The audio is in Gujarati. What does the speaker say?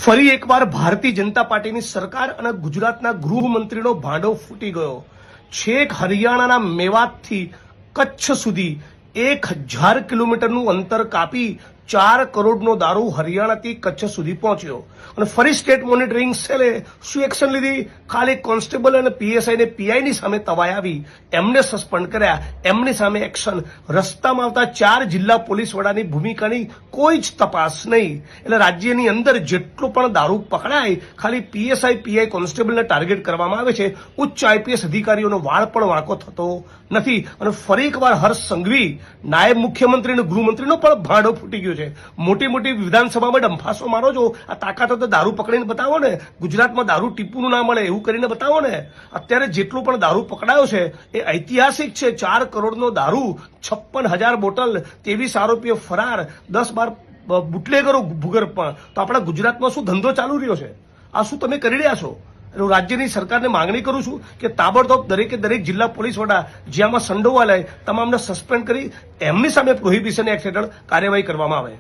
ફરી એકવાર ભારતીય જનતા પાર્ટીની સરકાર અને ગુજરાતના ગૃહમંત્રીનો ભાંડો ફૂટી ગયો. છેક હરિયાણાના મેવાતથી કચ્છ સુધી 1000 કિલોમીટરનું અંતર કાપી 4 કરોડનો દારૂ હરિયાણાથી કચ્છ સુધી પહોંચ્યો. અને ફરી સ્ટેટ મોનિટરિંગ સેલે શું એક્શન લીધી? ખાલી કોન્સ્ટેબલ અને પીએસઆઈ ને પીઆઈની સામે તવાઈ આવી, એમને સસ્પેન્ડ કર્યા, એમની સામે એક્શન. રસ્તામાં આવતા 4 જિલ્લા પોલીસ વડાની ભૂમિકાની કોઈ જ તપાસ નહીં. એટલે રાજ્યની અંદર જેટલો પણ દારૂ પકડાય, ખાલી પીએસઆઈ પીઆઈ કોન્સ્ટેબલને ટાર્ગેટ કરવામાં આવે છે. ઉચ્ચ આઈપીએસ અધિકારીઓનો વાળ પણ વાંકો થતો નથી. અને ફરી એકવાર હર્ષ સંઘવી, નાયબ મુખ્યમંત્રી અને ગૃહમંત્રીનો પણ ભાંડો ફૂટી ગયો છે. મોટી મોટી વિધાનસભામાં ડંફાસો મારો છો, આ તાકાત તો દારૂ પકડીને બતાવો ને. ગુજરાતમાં દારૂ ટીપુનું ના મળે એવું કરીને બતાવો ને. અત્યારે જેટલો પણ દારૂ પકડાયો છે એ ઐતિહાસિક છે. 4 કરોડનો દારૂ, 56,000 બોટલ, 23 આરોપીઓ ફરાર, 10-12 બુટલેગરો ભૂગર્ભમાં. તો આપણા ગુજરાતમાં શું ધંધો ચાલુ રહ્યો છે? આ શું તમે કરી રહ્યા છો? હું રાજ્યની સરકારને માંગણી કરું છું કે તાબડતોબ દરેક જિલ્લા પોલીસ વડા જેમાં સંડોવાયેલા તમામને સસ્પેન્ડ કરી એમની સામે પ્રોહિબિશન એક્ટ હેઠળ કાર્યવાહી કરવામાં આવે.